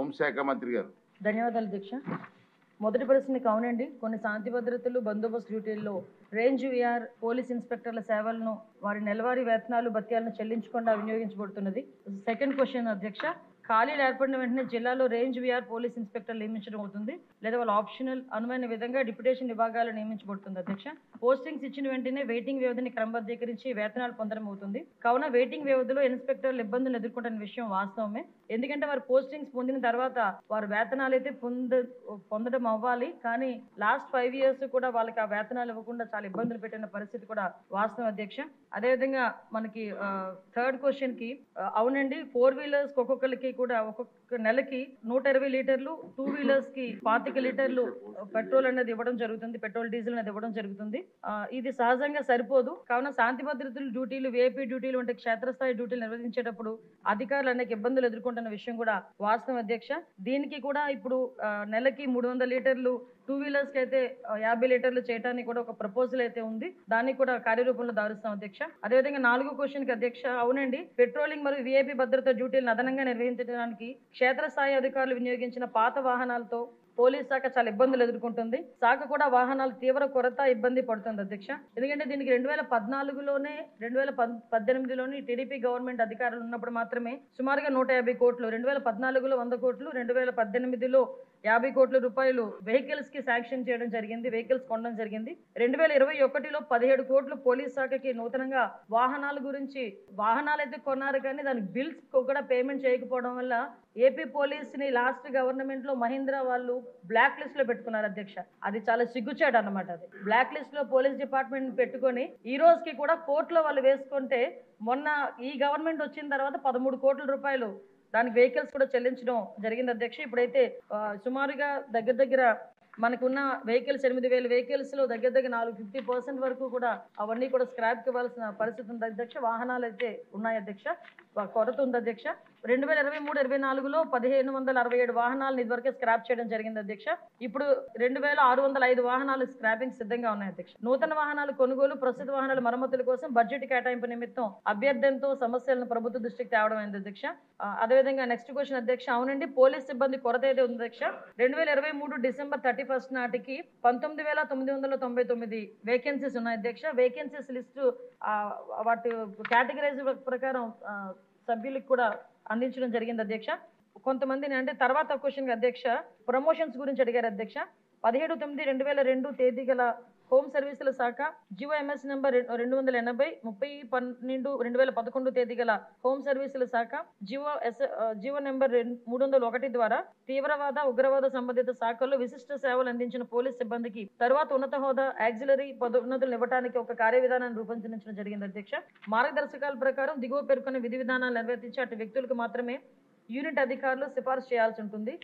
హోంశాఖ మంత్రి గారు. ధన్యవాదాలు అధ్యక్ష. మొదటి ప్రశ్నకి అవునండి, కొన్ని శాంతి భద్రతలు బందోబస్తు డ్యూటీల్లో రేంజ్ విఆర్ పోలీస్ ఇన్స్పెక్టర్ల సేవలను వారి నెలవారీ వేతనాలు భత్యాలను చెల్లించకుండా వినియోగించబడుతున్నది. సెకండ్ క్వశ్చన్ అధ్యక్ష, ఖాళీలు ఏర్పడిన వెంటనే జిల్లాలో రేంజ్ విఆర్ పోలీస్ ఇన్స్పెక్టర్ నియమించడం అవుతుంది లేదా వాళ్ళ ఆప్షనల్ అనుమైన విధంగా డిప్యుటేషన్ విభాగాలు నియమించబడుతుంది అధ్యక్ష. పోస్టింగ్స్ ఇచ్చిన వెంటనే వెయిటింగ్ వ్యవధిని క్రమబద్ధీకరించి వేతనాలు పొందడం అవుతుంది. కావున వెయిటింగ్ వ్యవధిలో ఇన్స్పెక్టర్లు ఇబ్బందులు ఎదుర్కొంటున్న విషయం వాస్తవమే. ఎందుకంటే వారు పోస్టింగ్స్ పొందిన తర్వాత వారు వేతనాలు అయితే పొందడం అవ్వాలి, కానీ లాస్ట్ 5 years కూడా వాళ్ళకి ఆ వేతనాలు ఇవ్వకుండా చాలా ఇబ్బందులు పెట్టిన పరిస్థితి కూడా వాస్తవం అధ్యక్ష. అదేవిధంగా మనకి థర్డ్ క్వశ్చన్ కి అవునండి, 4 wheelers ఒక్కొక్కరికి కూడా ఒక్కొక్క నెలకి 120 లీటర్లు, 2 wheelers కి 25 లీటర్లు పెట్రోల్ అనేది ఇవ్వడం జరుగుతుంది, పెట్రోల్ డీజిల్ అనేది ఇవ్వడం జరుగుతుంది. ఇది సహజంగా సరిపోదు. కావున శాంతి భద్రతలు డ్యూటీలు, వేపీ డ్యూటీలు వంటి క్షేత్రస్థాయి డ్యూటీలు నిర్వహించేటప్పుడు అధికారులు అనేక ఇబ్బందులు ఎదుర్కొంటున్న విషయం కూడా వాస్తవం అధ్యక్ష. దీనికి కూడా ఇప్పుడు నెలకి 300 లీటర్లు, 2 wheelers కి అయితే 50 లీటర్లు చేయడానికి కూడా ఒక ప్రపోజల్ అయితే ఉంది. దాన్ని కూడా కార్యరూపంలో దారుస్తాం అధ్యక్ష. అదేవిధంగా 4వ క్వశ్చన్ కి అధ్యక్ష, అవునండి, పెట్రోలింగ్ మరియు విఐపి భద్రత డ్యూటీలను అదనంగా నిర్వహించడానికి క్షేత్రస్థాయి అధికారులు వినియోగించిన పాత వాహనాలతో పోలీస్ శాఖ చాలా ఇబ్బందులు ఎదుర్కొంటుంది. శాఖ కూడా వాహనాలు తీవ్ర కొరత ఇబ్బంది పడుతుంది అధ్యక్ష. ఎందుకంటే దీనికి 2014లోనే 2018లోని టీడీపీ గవర్నమెంట్ అధికారులు ఉన్నప్పుడు మాత్రమే సుమారుగా 150 కోట్లు, 2014లో 100 కోట్లు, 2018లో 50 కోట్ల రూపాయలు వెహికల్స్ కి శాంక్షన్ చేయడం జరిగింది, వెహికల్స్ కొనడం జరిగింది. 2021లో 17 కోట్లు పోలీస్ శాఖకి నూతనంగా వాహనాల గురించి, వాహనాలు అయితే కొన్నారు కానీ దానికి బిల్స్ కూడా పేమెంట్ చేయకపోవడం వల్ల ఏపీ పోలీస్ ని లాస్ట్ గవర్నమెంట్ లో మహీంద్రా వాళ్ళు బ్లాక్ లిస్ట్ లో పెట్టుకున్నారు అధ్యక్ష. అది చాలా సిగ్గుచేట అన్నమాట. అది బ్లాక్ లిస్ట్ లో పోలీస్ డిపార్ట్మెంట్ పెట్టుకొని ఈ రోజుకి కూడా కోర్టులో వాళ్ళు వేసుకుంటే, మొన్న ఈ గవర్నమెంట్ వచ్చిన తర్వాత 13 కోట్ల రూపాయలు దానికి వెహికల్స్ కూడా చెల్లించడం జరిగింది అధ్యక్ష. ఇప్పుడైతే సుమారుగా దగ్గర మనకున్న వెహికల్స్ 8,000 వెహికల్స్ లో దగ్గర 50% వరకు కూడా అవన్నీ కూడా స్క్రాప్ ఇవ్వాల్సిన పరిస్థితి ఉంది అధ్యక్ష. వాహనాలు అయితే ఉన్నాయి అధ్యక్ష, కొరత ఉంది అధ్యక్ష. 2023-24లో 1,567 వాహనాలను ఇదివరకే స్క్రాప్ చేయడం జరిగింది అధ్యక్ష. ఇప్పుడు 2,605 వాహనాలు స్క్రాపింగ్ సిద్ధంగా ఉన్నాయి అధ్యక్ష. నూతన వాహనాలు కొనుగోలు, ప్రస్తుత వాహనాల మరమ్మతుల కోసం బడ్జెట్ కేటాయింపు నిమిత్తం అభ్యర్థనతో సమస్యలను ప్రభుత్వ దృష్టికి తేవడం అయింది అధ్యక్ష. అదేవిధంగా నెక్స్ట్ క్వశ్చన్ అధ్యక్ష, అవునండి, పోలీస్ సిబ్బంది కొరత అయితే ఉంది అధ్యక్ష. 2023 డిసెంబర్ 31 నాటికి 19,999 వేకెన్సీస్ ఉన్నాయి అధ్యక్ష. వేకెన్సీస్ లిస్టు వాటి కేటగిరైజ్ ప్రకారం సభ్యులకు కూడా అందించడం జరిగింది అధ్యక్ష. కొంతమందిని అంటే తర్వాత క్వశ్చన్ అధ్యక్ష, ప్రమోషన్స్ గురించి అడిగారు అధ్యక్ష. 17/9/2002 తేదీ గల హోమ్ సర్వీసుల శాఖ జివో ఎంఎస్ నెంబర్ 280, 30/12/2011 తేదీ గల హోమ్ సర్వీసుల శాఖ జివో నెంబర్ 301 ద్వారా తీవ్రవాద, ఉగ్రవాద సంబంధిత శాఖల్లో విశిష్ట సేవలు అందించిన పోలీస్ సిబ్బందికి తరువాత ఉన్నత హోదా, యాక్సిలరీ పదోన్నతులు ఇవ్వడానికి ఒక కార్యవిధానాన్ని రూపొందించడం జరిగింది అధ్యక్ష. మార్గదర్శకాల ప్రకారం దిగువ పేర్కొన్న విధి విధానాలు నిర్వర్తించి అటు వ్యక్తులకు మాత్రమే యూనిట్ అధికారులు సిఫార్సు చేయాల్సి ఉంటుంది.